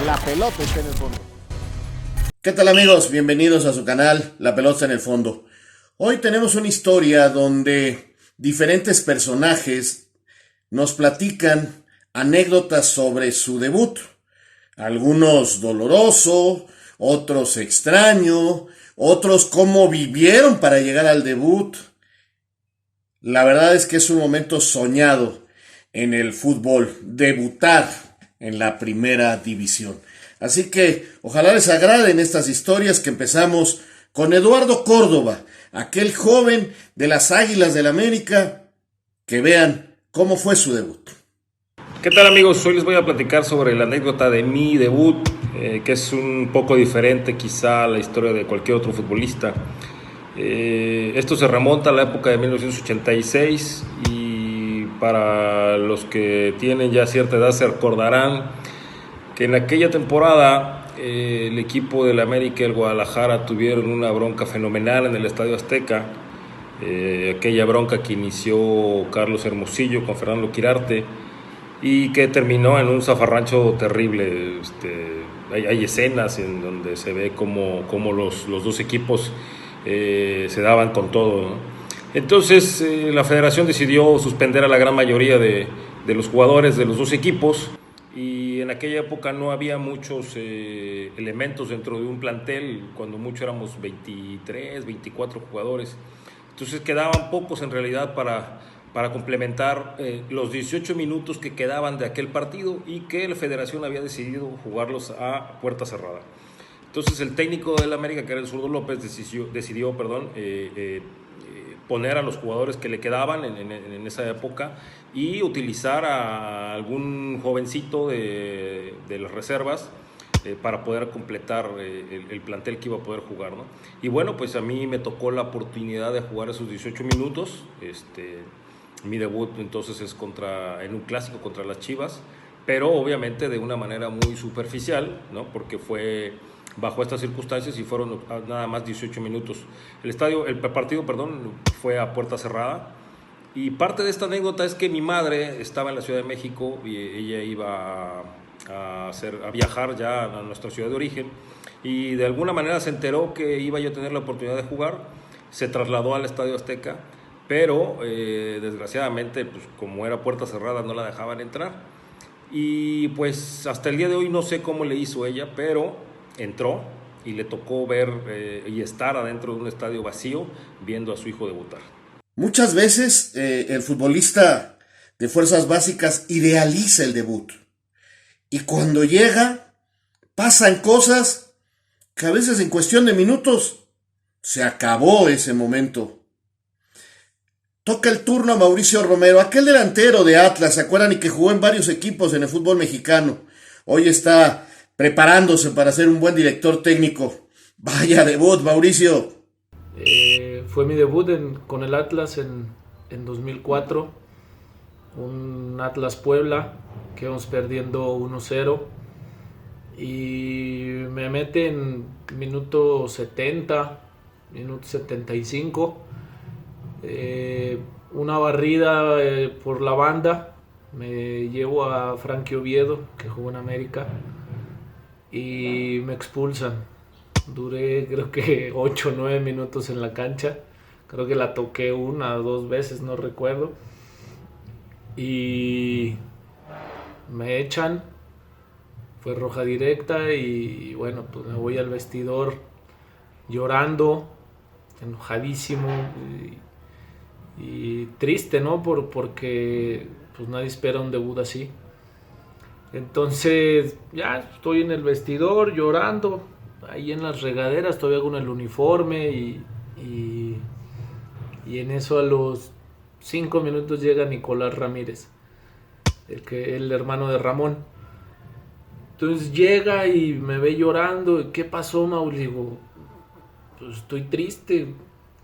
La pelota está en el fondo. ¿Qué tal amigos? Bienvenidos a su canal La Pelota en el Fondo. Hoy tenemos una historia donde diferentes personajes nos platican anécdotas sobre su debut. Algunos doloroso, otros extraño, otros cómo vivieron para llegar al debut. La verdad es que es un momento soñado en el fútbol, debutar en la primera división. Así que ojalá les agraden estas historias que empezamos con Eduardo Córdoba, aquel joven de las Águilas del América, que vean cómo fue su debut. ¿Qué tal amigos? Hoy les voy a platicar sobre la anécdota de mi debut, que es un poco diferente quizá a la historia de cualquier otro futbolista. Esto se remonta a la época de 1986 y para los que tienen ya cierta edad se recordarán que en aquella temporada el equipo del América y el Guadalajara tuvieron una bronca fenomenal en el Estadio Azteca. Aquella bronca que inició Carlos Hermosillo con Fernando Quirarte y que terminó en un zafarrancho terrible. Hay escenas en donde se ve como los dos equipos se daban con todo, ¿no? Entonces la federación decidió suspender a la gran mayoría de los jugadores de los dos equipos, y en aquella época no había muchos elementos dentro de un plantel, cuando mucho éramos 23, 24 jugadores. Entonces quedaban pocos en realidad para complementar los 18 minutos que quedaban de aquel partido y que la federación había decidido jugarlos a puerta cerrada. Entonces el técnico del América, que era el Zurdo López, decidió poner a los jugadores que le quedaban en esa época y utilizar a algún jovencito de las reservas para poder completar el plantel que iba a poder jugar, ¿no? Y bueno, pues a mí me tocó la oportunidad de jugar esos 18 minutos. Mi debut entonces es en un clásico contra las Chivas, pero obviamente de una manera muy superficial, ¿no? Porque fue bajo estas circunstancias y fueron nada más 18 minutos. El partido, fue a puerta cerrada. Y parte de esta anécdota es que mi madre estaba en la Ciudad de México y ella iba a viajar ya a nuestra ciudad de origen, y de alguna manera se enteró que iba yo a tener la oportunidad de jugar. Se trasladó al Estadio Azteca, pero desgraciadamente, pues, como era puerta cerrada, no la dejaban entrar. Y pues hasta el día de hoy no sé cómo le hizo ella, pero entró y le tocó ver y estar adentro de un estadio vacío viendo a su hijo debutar. Muchas veces el futbolista de fuerzas básicas idealiza el debut. Y cuando llega, pasan cosas que a veces en cuestión de minutos se acabó ese momento. Toca el turno a Mauricio Romero, aquel delantero de Atlas, ¿se acuerdan? Y que jugó en varios equipos en el fútbol mexicano. Hoy está preparándose para ser un buen director técnico. Vaya debut, Mauricio. Fue mi debut con el Atlas en 2004. Un Atlas Puebla que íbamos perdiendo 1-0. Y me mete en minuto 70, minuto 75. Una barrida por la banda. Me llevo a Frankie Oviedo, que jugó en América, y me expulsan. Duré creo que 8 o 9 minutos en la cancha. Creo que la toqué 1 o 2 veces, no recuerdo. Y me echan. Fue roja directa y bueno, pues me voy al vestidor llorando, enojadísimo y triste, ¿no? Porque pues nadie espera un debut así. Entonces ya estoy en el vestidor llorando, ahí en las regaderas, todavía con el uniforme y en eso a los 5 minutos llega Nicolás Ramírez, el hermano de Ramón. Entonces llega y me ve llorando. ¿Qué pasó, Mau? Le digo, pues estoy triste.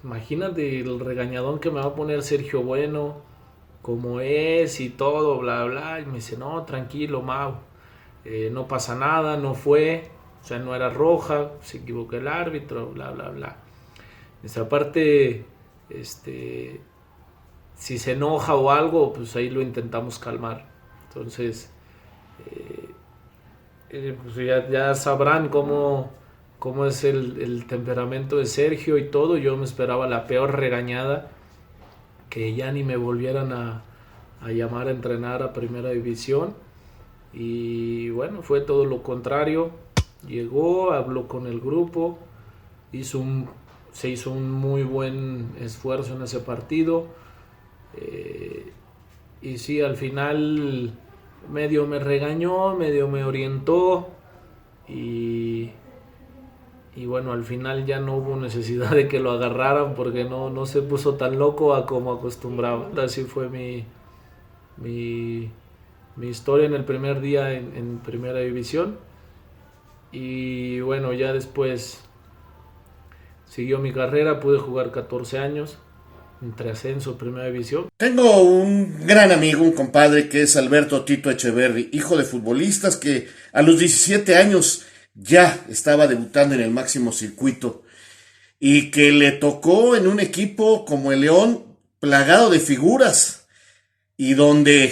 Imagínate el regañadón que me va a poner Sergio Bueno, como es y todo, bla, bla. Y me dice, no, tranquilo, Mau. No pasa nada, no fue. O sea, no era roja, se equivocó el árbitro, bla, bla, bla. Esa parte, si se enoja o algo, pues ahí lo intentamos calmar. Entonces, pues ya sabrán cómo es el temperamento de Sergio y todo. Yo me esperaba la peor regañada, que ya ni me volvieran a llamar a entrenar a primera división. Y bueno, fue todo lo contrario. Llegó, habló con el grupo, se hizo un muy buen esfuerzo en ese partido. Y sí, al final medio me regañó, medio me orientó y bueno, al final ya no hubo necesidad de que lo agarraran porque no se puso tan loco a como acostumbraba. Así fue mi historia en el primer día en primera división. Y bueno, ya después siguió mi carrera, pude jugar 14 años entre ascenso, primera división. Tengo un gran amigo, un compadre que es Alberto Tito Echeverri, hijo de futbolistas que a los 17 años ya estaba debutando en el máximo circuito y que le tocó en un equipo como el León, plagado de figuras y donde,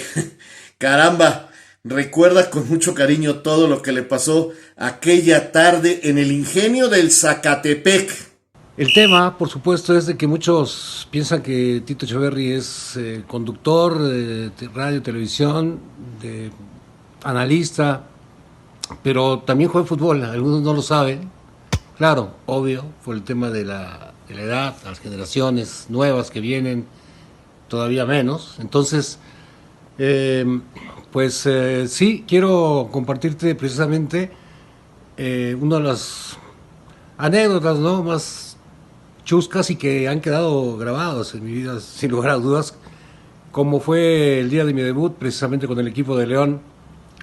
caramba, recuerda con mucho cariño todo lo que le pasó aquella tarde en el Ingenio del Zacatepec. El tema, por supuesto, es de que muchos piensan que Tito Echeverri es conductor de radio, televisión, de analista, pero también juega fútbol. Algunos no lo saben. Claro, obvio, por el tema de la edad, las generaciones nuevas que vienen, todavía menos. Entonces, sí, quiero compartirte precisamente una de las anécdotas, ¿no?, más chuscas y que han quedado grabados en mi vida, sin lugar a dudas, como fue el día de mi debut, precisamente con el equipo de León,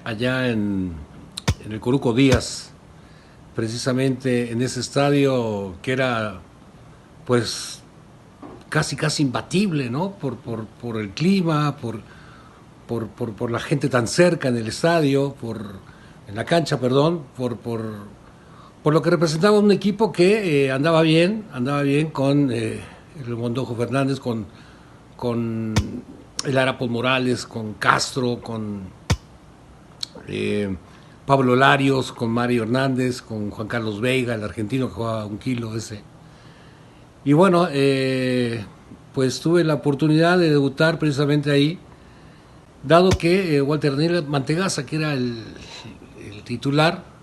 allá en el Coruco Díaz, precisamente en ese estadio que era, pues, casi imbatible, ¿no?, por el clima, por la gente tan cerca en el estadio, en la cancha, perdón, por lo que representaba un equipo que andaba bien con el Mondojo Fernández, con el Arapos Morales, con Castro, con Pablo Larios, con Mario Hernández, con Juan Carlos Veiga, el argentino que jugaba 1 kilo ese. Y bueno, pues tuve la oportunidad de debutar precisamente ahí, dado que Walter Daniel Mantegaza, que era el titular,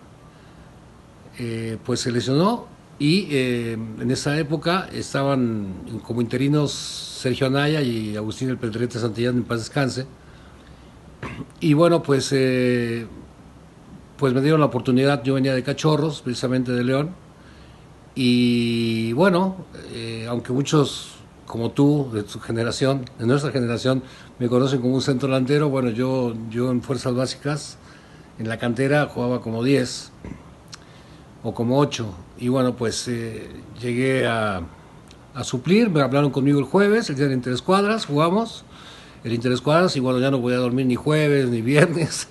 pues se lesionó y en esa época estaban como interinos Sergio Anaya y Agustín El Pedrete Santillán, en paz descanse. Y bueno, pues me dieron la oportunidad. Yo venía de Cachorros, precisamente de León, y bueno, aunque muchos como tú, de tu generación, de nuestra generación, me conocen como un centro delantero, bueno, yo en fuerzas básicas, en la cantera, jugaba como 10 o como 8, y bueno, pues llegué a suplir. Me hablaron conmigo el jueves, el día del interescuadras, jugamos el interescuadras, y bueno, ya no podía dormir ni jueves ni viernes,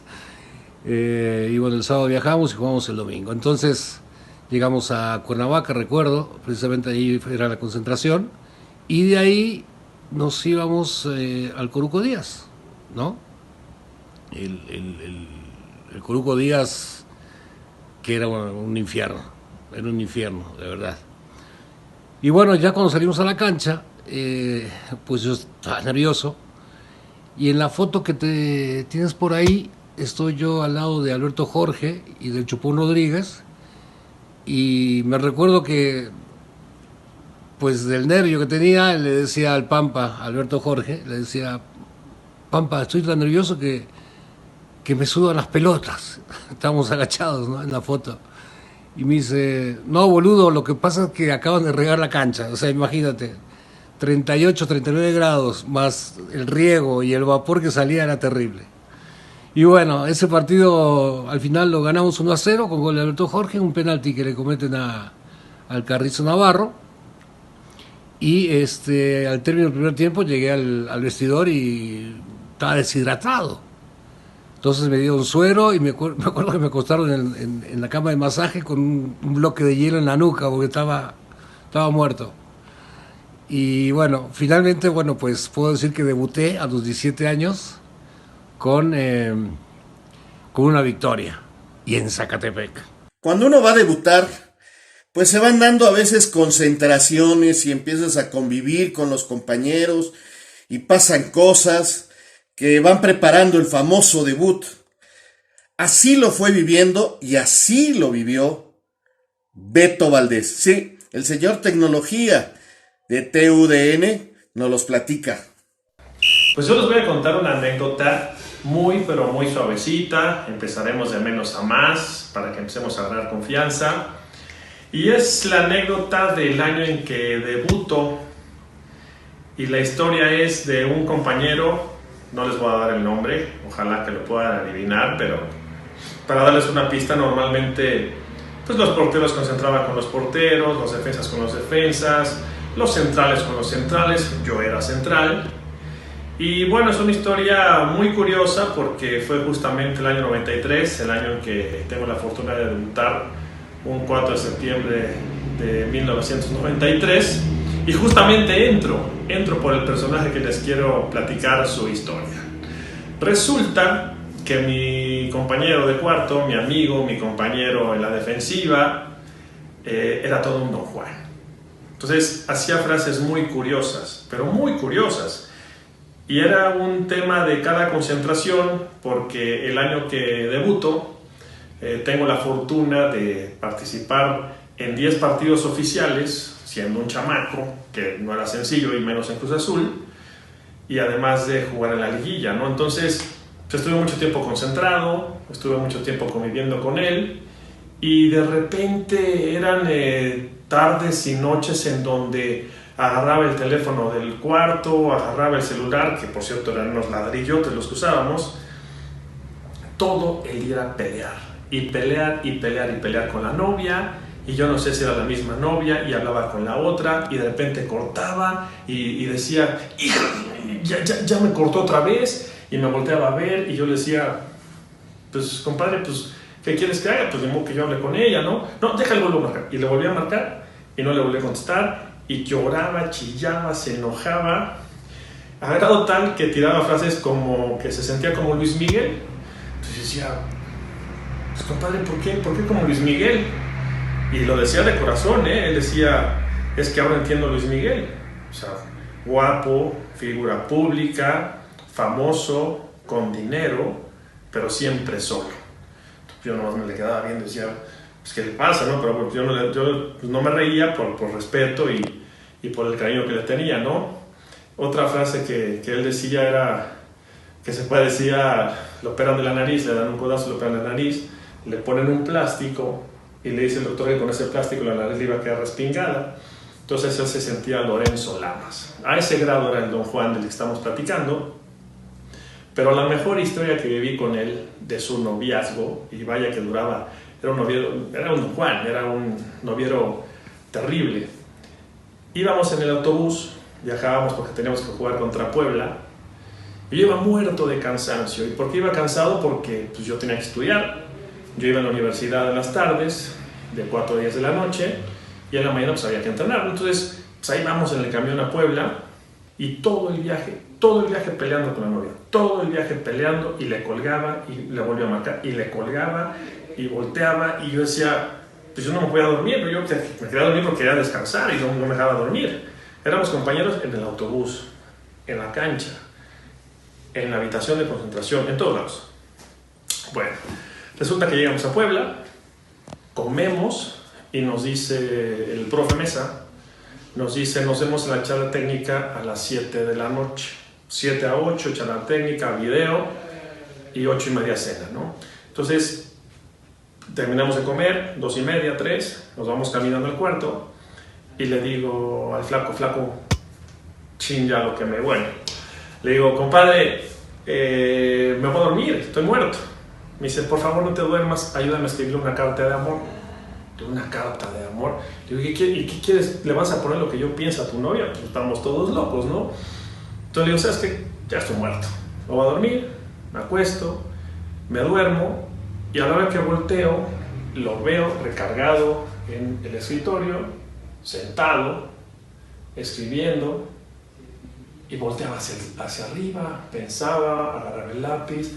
y bueno, el sábado viajamos y jugamos el domingo. Entonces llegamos a Cuernavaca, recuerdo, precisamente ahí era la concentración, y de ahí nos íbamos al Coruco Díaz, ¿no? El Coruco Díaz, que era un infierno, de verdad. Y bueno, ya cuando salimos a la cancha, pues yo estaba nervioso, y en la foto que te tienes por ahí, estoy yo al lado de Alberto Jorge y del Chupón Rodríguez, y me recuerdo que, pues del nervio que tenía, le decía al Pampa, Alberto Jorge, le decía: Pampa, estoy tan nervioso que me sudan las pelotas. Estábamos agachados, ¿no?, en la foto. Y me dice: no, boludo, lo que pasa es que acaban de regar la cancha. O sea, imagínate, 38, 39 grados, más el riego y el vapor que salía, era terrible. Y bueno, ese partido al final lo ganamos 1-0 con gol de Alberto Jorge, un penalti que le cometen al Carrizo Navarro. Y al término del primer tiempo llegué al vestidor y estaba deshidratado. Entonces me dio un suero y me acuerdo que me acostaron en la cama de masaje con un bloque de hielo en la nuca porque estaba muerto. Y bueno, finalmente, bueno, pues puedo decir que debuté a los 17 años con una victoria. y en Zacatepec. Cuando uno va a debutar, pues se van dando a veces concentraciones y empiezas a convivir con los compañeros y pasan cosas que van preparando el famoso debut. Así lo fue viviendo y así lo vivió Beto Valdés. Sí, el señor tecnología de TUDN nos los platica. Pues yo les voy a contar una anécdota pero muy suavecita. Empezaremos de menos a más para que empecemos a ganar confianza. Y es la anécdota del año en que debuto. Y la historia es de un compañero, no les voy a dar el nombre, ojalá que lo puedan adivinar, pero para darles una pista, normalmente pues los porteros se concentraban con los porteros, los defensas con los defensas, los centrales con los centrales, yo era central. Y bueno, es una historia muy curiosa porque fue justamente el año 93, el año en que tengo la fortuna de debutar un 4 de septiembre de 1993, y justamente entro por el personaje que les quiero platicar su historia. Resulta que mi compañero de cuarto, mi amigo, mi compañero en la defensiva, era todo un Don Juan. Entonces hacía frases muy curiosas, pero muy curiosas. Y era un tema de cada concentración, porque el año que debuto tengo la fortuna de participar en 10 partidos oficiales, siendo un chamaco, que no era sencillo y menos en Cruz Azul, y además de jugar en la liguilla, ¿no? Entonces pues, estuve mucho tiempo concentrado, estuve mucho tiempo conviviendo con él, y de repente eran tardes y noches en donde agarraba el teléfono del cuarto, agarraba el celular, que por cierto eran unos ladrillotes los que usábamos, todo el día era pelear, y pelear, y pelear, y pelear con la novia, y yo no sé si era la misma novia, y hablaba con la otra, y de repente cortaba, y decía, hija, ya me cortó otra vez, y me volteaba a ver, y yo le decía, pues compadre, pues, ¿qué quieres que haga? Pues de modo que yo hable con ella, ¿no? No, déjale, vuelvo a marcar, y le volví a marcar, y no le volví a contestar, y lloraba, chillaba, se enojaba, a grado tal que tiraba frases como que se sentía como Luis Miguel. Entonces decía, pues compadre, ¿por qué como Luis Miguel? Y lo decía de corazón, él decía, es que ahora entiendo a Luis Miguel, o sea, guapo, figura pública, famoso, con dinero, pero siempre solo. Entonces, yo nomás me le quedaba viendo y decía, pues qué le pasa, ¿no? Pero yo no me reía por respeto y por el cariño que le tenía, ¿no? Otra frase que él decía era que se puede decir, lo operan de la nariz, le dan un codazo, le operan la nariz, le ponen un plástico y le dice el doctor que con ese plástico la nariz le iba a quedar respingada. Entonces él se sentía Lorenzo Lamas. A ese grado era el Don Juan del que estamos platicando. Pero la mejor historia que viví con él de su noviazgo, y vaya que duraba, era un Don Juan, era un noviero terrible. Íbamos en el autobús, viajábamos porque teníamos que jugar contra Puebla, y yo iba muerto de cansancio. ¿Y por qué iba cansado? Porque pues, yo tenía que estudiar. Yo iba a la universidad en las tardes, de 4 a 10 de la noche, y en la mañana pues había que entrenar. Entonces, pues ahí vamos en el camión a Puebla, y todo el viaje peleando con la novia, todo el viaje peleando, y le colgaba, y le volvía a marcar, y le colgaba, y volteaba, y yo decía, pues yo no me podía dormir, pero yo me quería dormir porque quería descansar, y no me dejaba dormir. Éramos compañeros en el autobús, en la cancha, en la habitación de concentración, en todos lados. Bueno, resulta que llegamos a Puebla, comemos, y nos dice el profe Mesa, nos dice, nos vemos en la charla técnica a las 7 de la noche. 7 a 8, charla técnica, video, y 8 y media cena, ¿no? Entonces, terminamos de comer, 2 y media, 3, nos vamos caminando al cuarto, y le digo al flaco, chin, ya lo que me bueno. Le digo, compadre, me voy a dormir, estoy muerto. Me dice, por favor no te duermas, ayúdame a escribir una carta de amor. Una carta de amor. Le digo, ¿y qué quieres? ¿Le vas a poner lo que yo pienso a tu novia? Pues estamos todos locos, ¿no? Entonces le digo, ¿sabes qué? Ya estoy muerto. Me voy a dormir, me acuesto, me duermo, y a la hora que volteo, lo veo recargado en el escritorio, sentado, escribiendo, y volteaba hacia arriba, pensaba, agarraba el lápiz,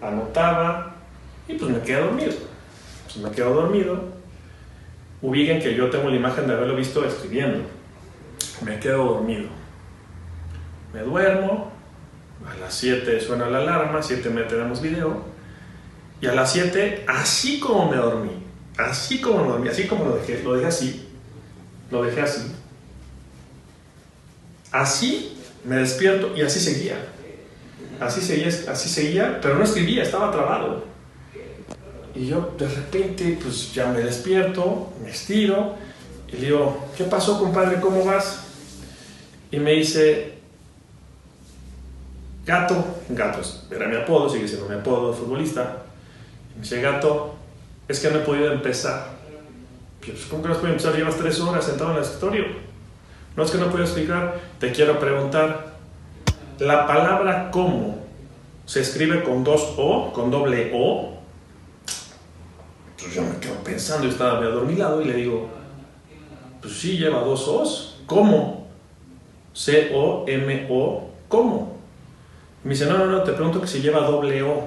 anotaba, y pues me quedé dormido. Pues me quedo dormido. Ubiquen que yo tengo la imagen de haberlo visto escribiendo. Me quedo dormido. Me duermo. A las 7 suena la alarma, 7 tenemos video. Y a las 7, así como me dormí, así como lo dejé así. Lo dejé así. Así me despierto y así seguía. Así seguía, pero no escribía, estaba trabado. Y yo de repente, pues ya me despierto, me estiro y le digo, ¿qué pasó, compadre? ¿Cómo vas? Y me dice, Gato, era mi apodo, sigue siendo mi apodo de futbolista. Y me dice, Gato, es que no he podido empezar. Y yo, pues, ¿cómo que no has podido empezar? Llevas 3 horas sentado en el escritorio. No, es que no puedo explicar. Te quiero preguntar, la palabra ¿cómo se escribe con 2 O, con doble O? Entonces yo me quedo pensando, yo estaba medio adormilado y le digo, pues sí, lleva 2 O's. ¿Cómo? C-O-M-O, ¿cómo? Y me dice, no, te pregunto que si lleva doble O.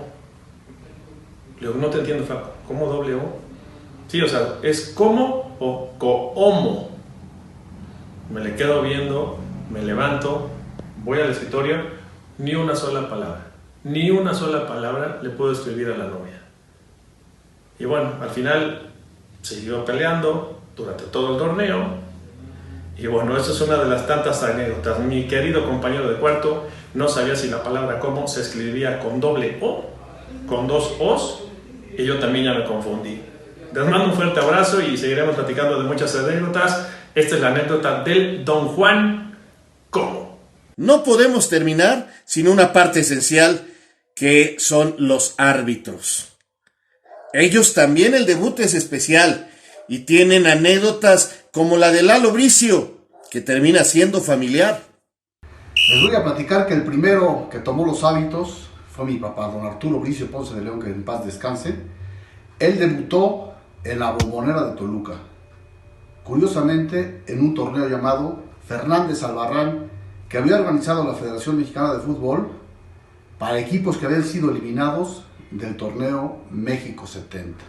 Le digo, no te entiendo, Flaco. ¿Cómo doble O? Sí, o sea, ¿es como o coomo? Me le quedo viendo, me levanto, voy al escritorio, ni una sola palabra le puedo escribir a la novia. Y bueno, al final siguió peleando durante todo el torneo. Y bueno, eso es una de las tantas anécdotas. Mi querido compañero de cuarto no sabía si la palabra como se escribía con doble O, con 2 O's, y yo también ya me confundí. Les mando un fuerte abrazo y seguiremos platicando de muchas anécdotas. Esta es la anécdota del Don Juan ¿Cómo? No podemos terminar sin una parte esencial que son los árbitros. Ellos también el debut es especial y tienen anécdotas como la de Lalo Bricio, que termina siendo familiar. Les voy a platicar que el primero que tomó los hábitos fue mi papá, don Arturo Bricio Ponce de León, que en paz descanse. Él debutó en la Bombonera de Toluca, curiosamente en un torneo llamado Fernández Albarrán, que había organizado la Federación Mexicana de Fútbol para equipos que habían sido eliminados del torneo México 70.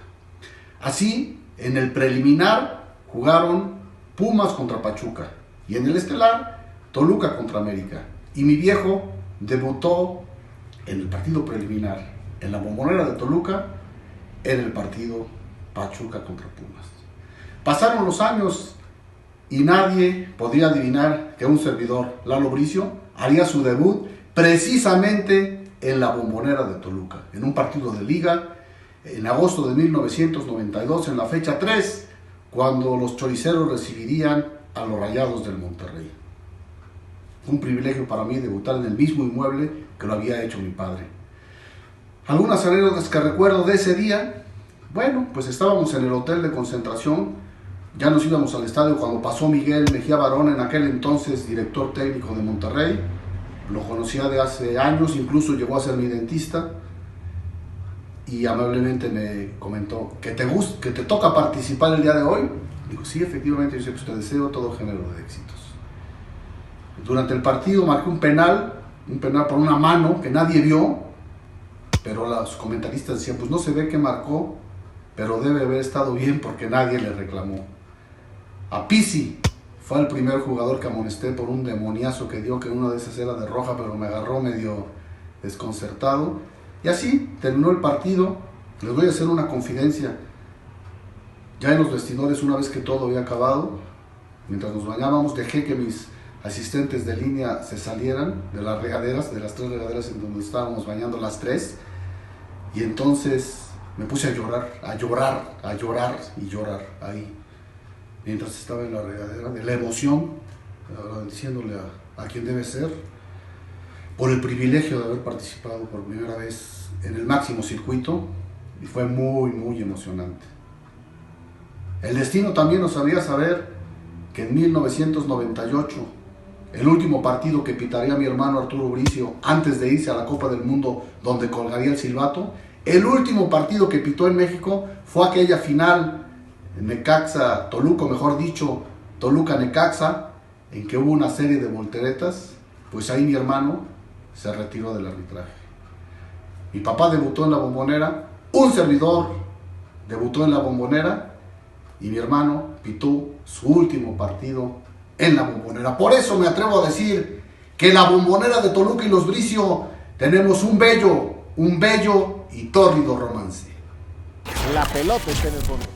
Así, en el preliminar jugaron Pumas contra Pachuca y en el estelar Toluca contra América. Y mi viejo debutó en el partido preliminar en la Bombonera de Toluca, en el partido Pachuca contra Pumas. Pasaron los años y nadie podía adivinar que un servidor, Lalo Bricio, haría su debut precisamente en la Bombonera de Toluca, en un partido de liga, en agosto de 1992, en la fecha 3, cuando los choriceros recibirían a los Rayados del Monterrey. Fue un privilegio para mí debutar en el mismo inmueble que lo había hecho mi padre. Algunas anécdotas que recuerdo de ese día, bueno, pues estábamos en el hotel de concentración, ya nos íbamos al estadio cuando pasó Miguel Mejía Barón, en aquel entonces director técnico de Monterrey. Lo conocía de hace años, incluso llegó a ser mi dentista y amablemente me comentó que te toca participar el día de hoy. Digo, sí, efectivamente, yo sé, pues te deseo todo género de éxitos. Durante el partido marqué un penal por una mano que nadie vio, pero los comentaristas decían, pues no se ve que marcó, pero debe haber estado bien porque nadie le reclamó. A Pizzi fue el primer jugador que amonesté por un demoniazo que dio, que una de esas era de roja, pero me agarró medio desconcertado. Y así terminó el partido. Les voy a hacer una confidencia. Ya en los vestidores, una vez que todo había acabado, mientras nos bañábamos, dejé que mis asistentes de línea se salieran de las regaderas, de las 3 regaderas en donde estábamos bañando las 3. Y entonces me puse a llorar ahí, mientras estaba en la regadera, de la emoción, diciéndole a quien debe ser, por el privilegio de haber participado por primera vez en el máximo circuito, y fue muy, muy emocionante. El destino también nos haría saber que en 1998, el último partido que pitaría mi hermano Arturo Bricio antes de irse a la Copa del Mundo, donde colgaría el silbato, el último partido que pitó en México fue aquella final Necaxa-Toluca, mejor dicho, Toluca-Necaxa, en que hubo una serie de volteretas. Pues ahí mi hermano se retiró del arbitraje. Mi papá debutó en la Bombonera, un servidor debutó en la Bombonera y mi hermano pitó su último partido en la Bombonera. Por eso me atrevo a decir que en la Bombonera de Toluca y Los Bricio tenemos un bello y tórrido romance. La pelota está en el fondo.